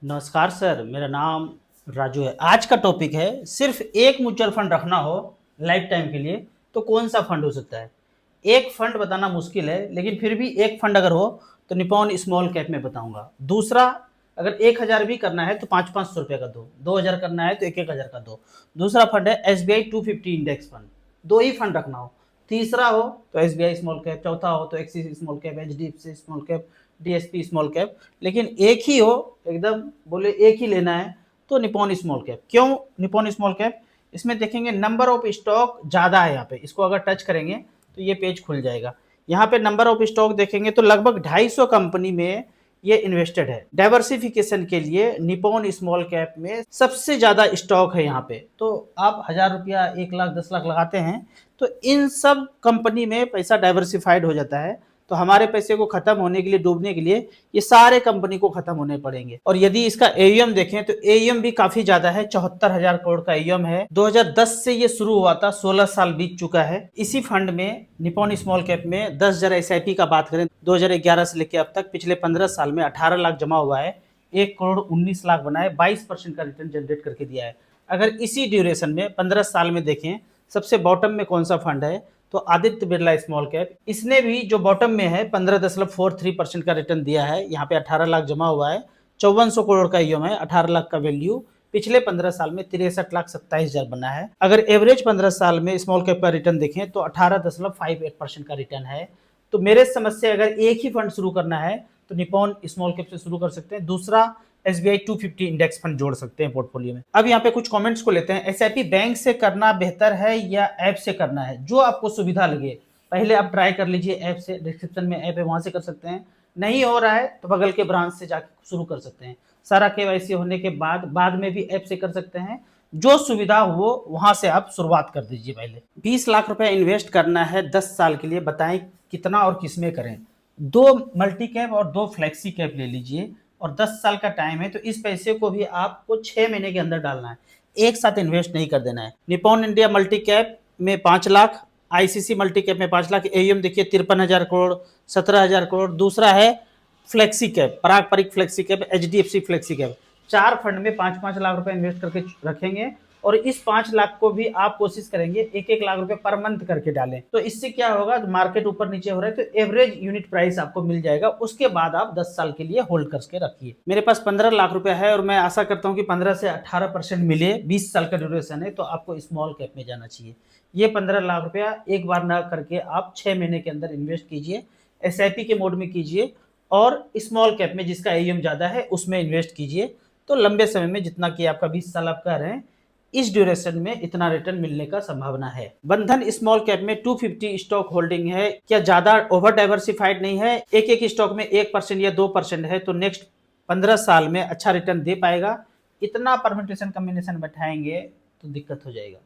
नमस्कार सर, मेरा नाम राजू है। आज का टॉपिक है सिर्फ एक म्यूचुअल फंड रखना हो लाइफ टाइम के लिए तो कौन सा फंड हो सकता है। एक फंड बताना मुश्किल है, लेकिन फिर भी एक फंड अगर हो तो निपॉन स्मॉल कैप में बताऊंगा। दूसरा, अगर 1,000 भी करना है तो 500-500 रुपये का दो, 2,000 करना है तो 1,000 का दो। दूसरा फंड है SBI 250 इंडेक्स फंड। दो ही फंड रखना हो। तीसरा हो तो SBI स्मॉल कैप, चौथा हो तो axis small cap, HDFC small cap, DSP small cap. लेकिन एक ही हो, एकदम बोले एक ही लेना है तो निपॉन स्मॉल कैप। क्यों निपॉन स्मॉल कैप? इसमें देखेंगे नंबर ऑफ स्टॉक ज़्यादा है। यहाँ पे इसको अगर टच करेंगे तो ये पेज खुल जाएगा। यहाँ पे नंबर ऑफ स्टॉक देखेंगे तो लगभग 250 कंपनी में ये इन्वेस्टेड है। डाइवर्सिफिकेशन के लिए निपॉन स्मॉल कैप में सबसे ज्यादा स्टॉक है। यहाँ पे तो आप 1,000 रुपया, 1 लाख, 10 लाख लगाते हैं तो इन सब कंपनी में पैसा डाइवर्सिफाइड हो जाता है। तो हमारे पैसे को खत्म होने के लिए, डूबने के लिए ये सारे कंपनी को खत्म होने पड़ेंगे। और यदि इसका एयूएम देखें तो एयूएम भी काफी ज्यादा है, 74,000 करोड़ का एयूएम है। 2010 से ये शुरू हुआ था, 16 साल बीत चुका है। इसी फंड में निपॉन स्मॉल कैप में 10,000 SIP का बात करें, 2011 से लेकर अब तक पिछले 15 साल में 18 लाख जमा हुआ है, 1 करोड़ 19 लाख बनाए, 22% का रिटर्न जनरेट करके दिया है। अगर इसी ड्यूरेशन में 15 साल में देखें, सबसे बॉटम में कौन सा फंड है तो आदित्य बिरला स्मॉल कैप। इसने भी जो बॉटम में है 15.43% का रिटर्न दिया है। यहाँ पे 18 लाख जमा हुआ है, 5400 करोड़ का ईएम है, 18 लाख का वैल्यू। पिछले 15 साल में 63,27,000 बना है। अगर एवरेज 15 साल में स्मॉल कैप का रिटर्न देखें तो 18.58% का रिटर्न है। तो मेरे समझ से अगर एक ही फंड शुरू करना है तो निपॉन स्मॉल कैप से शुरू कर सकते हैं। दूसरा SBI 250 इंडेक्स फंड जोड़ सकते हैं पोर्टफोलियो में। अब यहाँ पे कुछ कमेंट्स को लेते हैं। SIP बैंक से करना बेहतर है या ऐप से करना है? जो आपको सुविधा लगे। पहले आप ट्राई कर लीजिए ऐप से, डिस्क्रिप्शन में ऐप है, वहां से कर सकते हैं। नहीं हो रहा है तो बगल के ब्रांच से जाकर शुरू कर सकते हैं। सारा KYC होने के बाद में भी ऐप से कर सकते हैं। जो सुविधा हो वहां से आप शुरुआत कर दीजिए। पहले 20 लाख रुपए इन्वेस्ट करना है 10 साल के लिए, बताएं कितना और किसमें करें? 2 मल्टी कैप और 2 फ्लेक्सी कैप ले लीजिए और 10 साल का टाइम है तो इस पैसे को भी आपको 6 महीने के अंदर डालना है, एक साथ इन्वेस्ट नहीं कर देना है। निपॉन इंडिया मल्टी कैप में 5 लाख, ICC मल्टी कैप में 5 लाख, एयूएम देखिए 53,000 करोड़, 17,000 करोड़। दूसरा है फ्लेक्सी कैप, पारंपरिक flexi cap, HDFC flexi cap. 4 fund में 5-5 लाख रुपए इन्वेस्ट करके रखेंगे और इस 5 लाख को भी आप कोशिश करेंगे 1-1 लाख रुपए पर मंथ करके डालें। तो इससे क्या होगा, मार्केट ऊपर नीचे हो रहा है तो एवरेज यूनिट प्राइस आपको मिल जाएगा। उसके बाद आप 10 साल के लिए होल्ड करके रखिए। मेरे पास 15 लाख रुपए है और मैं आशा करता हूँ कि 15 से 18% मिले। 20 साल का ड्यूरेशन है तो आपको स्मॉल कैप में जाना चाहिए। ये 15 लाख रुपया एक बार ना करके आप 6 महीने के अंदर इन्वेस्ट कीजिए, SIP के मोड में कीजिए और स्मॉल कैप में जिसका एयूएम ज्यादा है उसमें इन्वेस्ट कीजिए। तो लंबे समय में, जितना कि आपका 20 साल आप कर रहे हैं, इस ड्यूरेशन में इतना रिटर्न मिलने का संभावना है। बंधन स्मॉल कैप में 250 स्टॉक होल्डिंग है। क्या ज्यादा ओवर डाइवर्सिफाइड नहीं है? एक एक स्टॉक में 1% या 2% है तो नेक्स्ट 15 साल में अच्छा रिटर्न दे पाएगा। इतना परम्यूटेशन कॉम्बिनेशन बैठाएंगे तो दिक्कत हो जाएगा।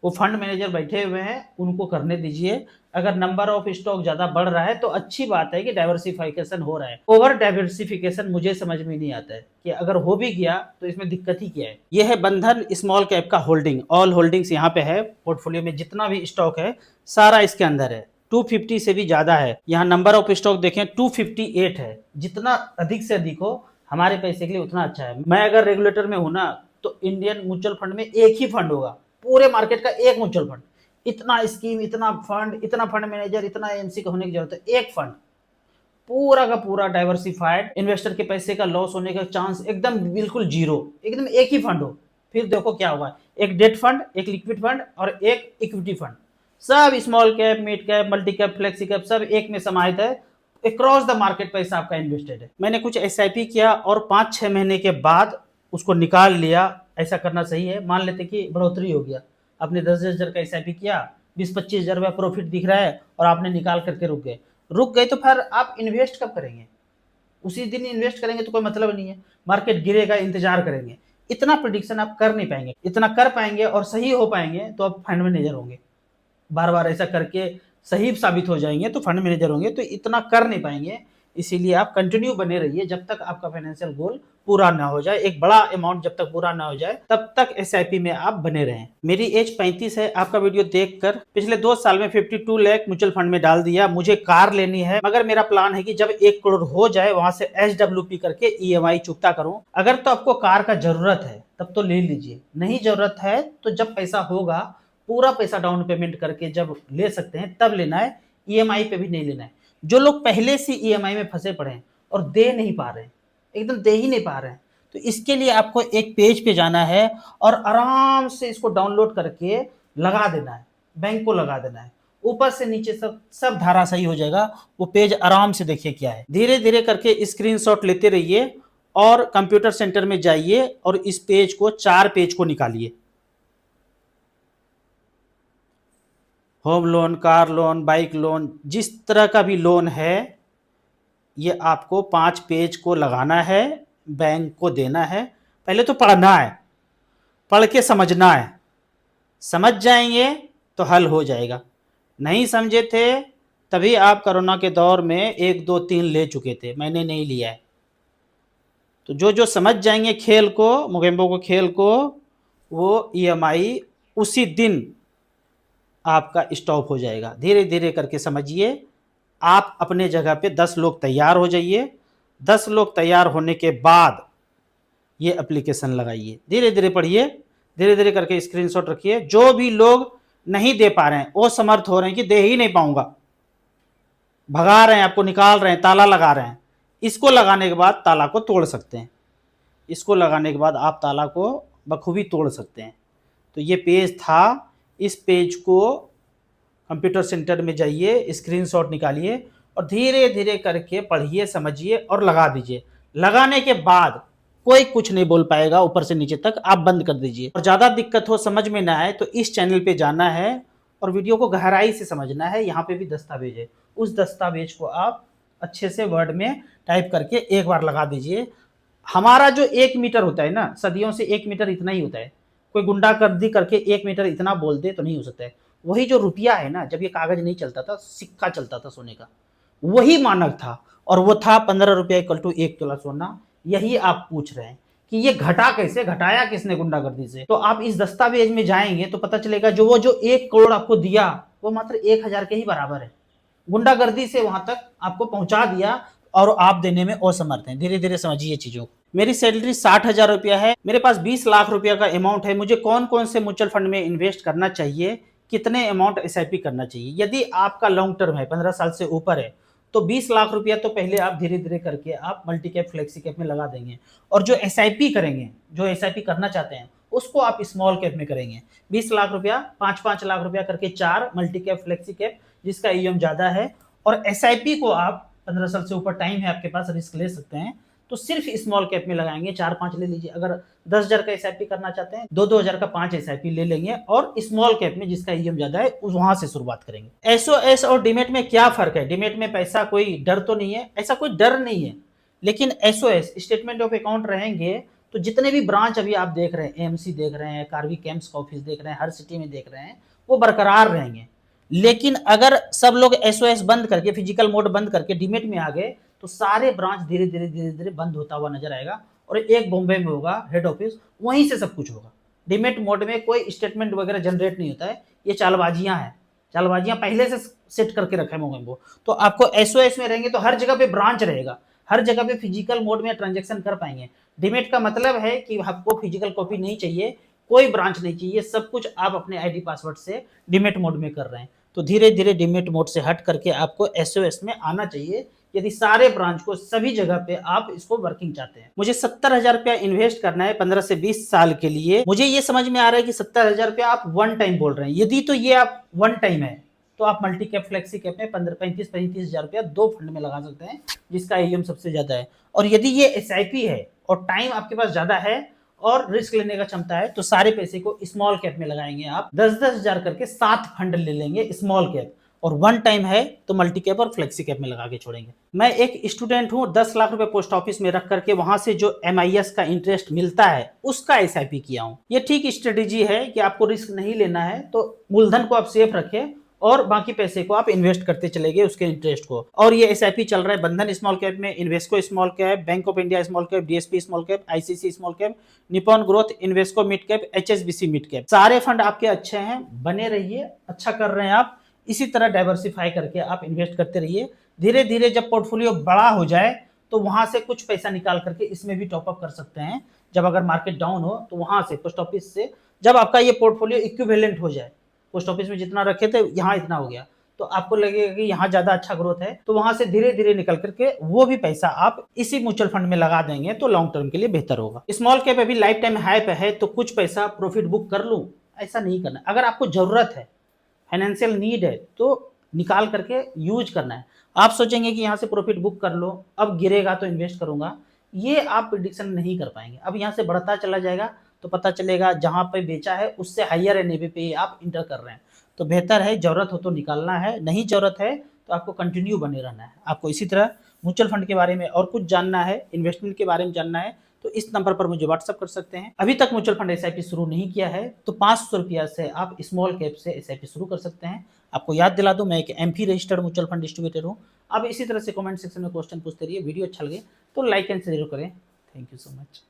वो फंड मैनेजर बैठे हुए हैं, उनको करने दीजिए। अगर नंबर ऑफ स्टॉक ज्यादा बढ़ रहा है तो अच्छी बात है कि डाइवर्सिफिकेशन हो रहा है। ओवर डाइवर्सिफिकेशन मुझे समझ में नहीं आता है कि अगर हो भी गया तो इसमें दिक्कत ही क्या है। यह है बंधन स्मॉल कैप का होल्डिंग। ऑल होल्डिंग्स यहाँ पे है। पोर्टफोलियो में जितना भी स्टॉक है सारा इसके अंदर है। 250 से भी ज्यादा है। यहाँ नंबर ऑफ स्टॉक देखें 258 है। जितना अधिक से अधिक हो हमारे पैसे के लिए उतना अच्छा है। मैं अगर रेगुलेटर में हूं ना तो इंडियन म्यूचुअल फंड में एक ही फंड होगा, पूरे मार्केट का एक म्यूचुअल फंड। इतना स्कीम, इतना फंड, इतना फंड मैनेजर, इतना एमसी का होने की जरूरत है। एक फंड पूरा का पूरा डाइवर्सिफाइड, इन्वेस्टर के पैसे का लॉस होने का चांस एकदम बिल्कुल जीरो। एकदम एक ही फंड हो। फिर देखो क्या होगा, एक डेट फंड, एक लिक्विड फंड और एक इक्विटी फंड। सब small cap, mid cap, multi cap, flexi cap सब एक में समाहित है। अक्रॉस द मार्केट पैसा आपका इन्वेस्टेड है। मैंने कुछ SIP किया और 5-6 महीने के बाद उसको निकाल लिया। ऐसा करना सही है। मान लेते कि बढ़ोतरी हो गया, आपने 10,000 का SIP किया, 20-25 हजार प्रॉफिट दिख रहा है और आपने निकाल करके रुक गए तो फिर आप इन्वेस्ट कब करेंगे? उसी दिन इन्वेस्ट करेंगे तो कोई मतलब नहीं है। मार्केट गिरेगा, इंतजार करेंगे। इतना प्रिडिक्शन आप कर नहीं पाएंगे। इतना कर पाएंगे और सही हो पाएंगे तो आप फंड मैनेजर होंगे। बार बार ऐसा करके सही साबित हो जाएंगे तो फंड मैनेजर होंगे। तो इतना कर नहीं पाएंगे। इसीलिए आप कंटिन्यू बने रहिए जब तक आपका फाइनेंशियल गोल पूरा ना हो जाए। एक बड़ा अमाउंट जब तक पूरा ना हो जाए तब तक एसआईपी में आप बने रहें। मेरी एज 35 है। आपका वीडियो देखकर पिछले 2 साल में 52 लाख म्यूचुअल फंड में डाल दिया। मुझे कार लेनी है, मगर मेरा प्लान है कि जब 1 करोड़ हो जाए वहां से एसडब्ल्यूपी करके ईएमआई चुकता करूं। अगर तो आपको कार का जरूरत है तब तो ले लीजिए, नहीं जरूरत है तो जब पैसा होगा पूरा पैसा डाउन पेमेंट करके जब ले सकते हैं तब लेना है, ईएमआई पे भी नहीं लेना है। जो लोग पहले से ईएमआई में फंसे पड़े हैं और दे नहीं पा रहे हैं, एकदम दे ही नहीं पा रहे हैं, तो इसके लिए आपको एक पेज पे जाना है और आराम से इसको डाउनलोड करके लगा देना है, बैंक को लगा देना है। ऊपर से नीचे सब सब धारा सही हो जाएगा। वो पेज आराम से देखिए क्या है। धीरे धीरे करके स्क्रीनशॉट लेते रहिए और कंप्यूटर सेंटर में जाइए और इस पेज को 4 पेज को निकालिए। Home loan, car loan, bike loan, जिस तरह का भी लोन है ये आपको 5 पेज को लगाना है, बैंक को देना है। पहले तो पढ़ना है, पढ़ के समझना है। समझ जाएंगे तो हल हो जाएगा। नहीं समझे थे तभी आप कोरोना के दौर में 1, 2, 3 ले चुके थे, मैंने नहीं लिया है। तो जो जो समझ जाएंगे खेल को, मोगेम्बो को खेल को, वो ईएमआई उसी दिन आपका स्टॉप हो जाएगा। धीरे धीरे करके समझिए। आप अपने जगह पे 10 लोग तैयार हो जाइए। 10 लोग तैयार होने के बाद ये एप्लीकेशन लगाइए। धीरे धीरे पढ़िए, धीरे धीरे करके स्क्रीनशॉट रखिए। जो भी लोग नहीं दे पा रहे हैं, वो समर्थ हो रहे हैं कि दे ही नहीं पाऊंगा, भगा रहे हैं, आपको निकाल रहे हैं, ताला लगा रहे हैं, इसको लगाने के बाद ताला को तोड़ सकते हैं। इसको लगाने के बाद आप ताला को बखूबी तोड़ सकते हैं। तो ये पेज था। इस पेज को कंप्यूटर सेंटर में जाइए, स्क्रीनशॉट निकालिए और धीरे धीरे करके पढ़िए, समझिए और लगा दीजिए। लगाने के बाद कोई कुछ नहीं बोल पाएगा, ऊपर से नीचे तक आप बंद कर दीजिए। और ज़्यादा दिक्कत हो, समझ में ना आए तो इस चैनल पे जाना है और वीडियो को गहराई से समझना है। यहाँ पे भी दस्तावेज है, उस दस्तावेज को आप अच्छे से वर्ड में टाइप करके एक बार लगा दीजिए। हमारा जो 1 मीटर होता है ना, सदियों से 1 मीटर इतना ही होता है। कोई गुंडागर्दी करके 1 मीटर इतना बोल दे तो नहीं हो सकता है। वही जो रुपया है ना, जब ये कागज नहीं चलता था, सिक्का चलता था सोने का, वही मानक था और वो था 15 रुपया इक्वल टू 1 तोला सोना। यही आप पूछ रहे हैं कि ये घटा कैसे, घटाया किसने गुंडागर्दी से। तो आप इस दस्तावेज में जाएंगे तो पता चलेगा जो 1 करोड़ आपको दिया वो मात्र 1000 के ही बराबर है। गुंडागर्दी से वहां तक आपको पहुंचा दिया और आप देने में असमर्थ हैं। धीरे धीरे समझिए चीजों को। मेरी सैलरी 60,000 रुपया है, मेरे पास 20 लाख रुपया का अमाउंट है। मुझे कौन कौन से म्यूचुअल फंड में इन्वेस्ट करना चाहिए, कितने अमाउंट एसआईपी करना चाहिए। यदि आपका लॉन्ग टर्म है, 15 साल से ऊपर है, तो 20 लाख रुपया तो पहले आप धीरे धीरे करके आप मल्टी कैप, फ्लेक्सी कैप में लगा देंगे। और जो एसआईपी करेंगे, जो एसआईपी करना चाहते हैं, उसको आप स्मॉल कैप में करेंगे। 20 लाख रुपया 5-5 लाख रुपया करके 4 मल्टी कैप, फ्लेक्सी कैप जिसका ईएम ज्यादा है। और एसआईपी को आप 15 साल से ऊपर टाइम है आपके पास, रिस्क ले सकते हैं, तो सिर्फ स्मॉल कैप में लगाएंगे। 4-5 ले लीजिए। अगर 10,000 का एसआईपी करना चाहते हैं, 2-2 हजार का 5 एसआईपी ले लेंगे और स्मॉल कैप में जिसका ईएम ज्यादा है वहां से शुरुआत करेंगे। एसओएस और डीमेट में क्या फर्क है? डीमेट में पैसा कोई डर तो नहीं है, ऐसा कोई डर नहीं है। लेकिन एसओएस, स्टेटमेंट ऑफ अकाउंट रहेंगे तो जितने भी ब्रांच अभी आप देख रहे हैं, एएमसी देख रहे हैं, कार्वी कैंप्स का ऑफिस देख रहे हैं, हर सिटी में देख रहे हैं, वो बरकरार रहेंगे। लेकिन अगर सब लोग एसओएस बंद करके, फिजिकल मोड बंद करके डीमेट में आ गए तो सारे ब्रांच धीरे धीरे बंद होता हुआ नजर आएगा और एक बॉम्बे में होगा हेड ऑफिस, वहीं से सब कुछ होगा। डीमेट मोड में कोई स्टेटमेंट वगैरह जनरेट नहीं होता है, ये चालबाजियां हैं। चालबाजियां पहले से सेट करके रखा है मोगेम्बो। तो आपको एसओएस में रहेंगे तो हर जगह पे ब्रांच रहेगा, हर जगह पे फिजिकल मोड में ट्रांजेक्शन कर पाएंगे। डीमेट का मतलब है कि आपको फिजिकल कॉपी नहीं चाहिए, कोई ब्रांच नहीं चाहिए, सब कुछ आप अपने आईडी पासवर्ड से डीमेट मोड में कर रहे हैं। तो धीरे धीरे डीमेट मोड से हट करके आपको एसओएस में आना चाहिए, यदि सारे ब्रांच को सभी जगह पे आप इसको वर्किंग चाहते हैं। मुझे 70,000 रुपया इन्वेस्ट करना है 15 से 20 साल के लिए। मुझे ये समझ में आ रहा है कि 70,000 रुपया आप वन टाइम बोल रहे हैं। यदि तो ये आप वन टाइम है तो आप मल्टी कैप, फ्लेक्सी कैप में 35 हजार रुपया 2 फंड में लगा सकते हैं जिसका ईएम सबसे ज्यादा है। और यदि ये एसआईपी है और टाइम आपके पास ज्यादा है और रिस्क लेने का क्षमता है तो सारे पैसे को स्मॉल कैप में लगाएंगे। आप 10-10 हजार करके 7 फंड ले लेंगे स्मॉल कैप, और वन टाइम है तो मल्टी कैप और फ्लेक्सी कैप में लगा के छोड़ेंगे। मैं एक स्टूडेंट हूं, 10 लाख रुपए पोस्ट ऑफिस में रख करके वहां से जो एमआईएस का इंटरेस्ट मिलता है उसका एसआईपी किया हूं। ये ठीक स्ट्रेटेजी है कि आपको रिस्क नहीं लेना है तो मूलधन को आप सेफ रखें और बाकी पैसे को आप इन्वेस्ट करते चले गए उसके इंटरेस्ट को। और ये एसआईपी चल रहा है बंधन स्मॉल कैप में, Invesco small cap, bank of India small cap, DSP small cap, ICC small cap, Nippon growth, Invesco mid cap, HSBC mid cap. सारे फंड आपके अच्छे हैं, बने रहिए, अच्छा कर रहे हैं आप। इसी तरह डाइवर्सिफाई करके आप इन्वेस्ट करते रहिए। धीरे धीरे जब पोर्टफोलियो बड़ा हो जाए तो वहां से कुछ पैसा निकाल करके इसमें भी टॉपअप कर सकते हैं। जब अगर मार्केट डाउन हो तो वहां से पोस्ट ऑफिस से, जब आपका ये पोर्टफोलियो इक्विवेलेंट हो जाए, पोस्ट ऑफिस में जितना रखे थे यहाँ इतना हो गया, तो आपको लगेगा कि यहाँ ज्यादा अच्छा ग्रोथ है, तो वहां से धीरे धीरे निकल करके वो भी पैसा आप इसी म्यूचुअल फंड में लगा देंगे तो लॉन्ग टर्म के लिए बेहतर होगा। स्मॉल कैप अभी लाइफ टाइम हाई पे है तो कुछ पैसा प्रॉफिट बुक कर लूं, ऐसा नहीं करना। अगर आपको जरूरत है, फाइनेंशियल नीड है, तो निकाल करके यूज करना है। आप सोचेंगे कि यहाँ से प्रॉफिट बुक कर लो, अब गिरेगा तो इन्वेस्ट करूंगा, ये आप प्रिडिक्शन नहीं कर पाएंगे। अब यहाँ से बढ़ता चला जाएगा तो पता चलेगा जहां पे बेचा है उससे हायर एनएवी पे आप इंटर कर रहे हैं। तो बेहतर है, जरूरत हो तो निकालना है, नहीं जरूरत है तो आपको कंटिन्यू बने रहना है। आपको इसी तरह म्यूचुअल फंड के बारे में और कुछ जानना है, इन्वेस्टमेंट के बारे में जानना है, तो इस नंबर पर मुझे व्हाट्सअप कर सकते हैं। अभी तक म्यूचुअल फंड एसआईपी शुरू नहीं किया है तो 500 रुपया से आप स्मॉल कैप से एसआईपी शुरू कर सकते हैं। आपको याद दिला दूं, मैं एक MP registered mutual fund distributor हूं। अब इसी तरह से कमेंट सेक्शन में क्वेश्चन पूछते रहिए। वीडियो अच्छा लगे तो लाइक एंड शेयर करें। Thank you so much.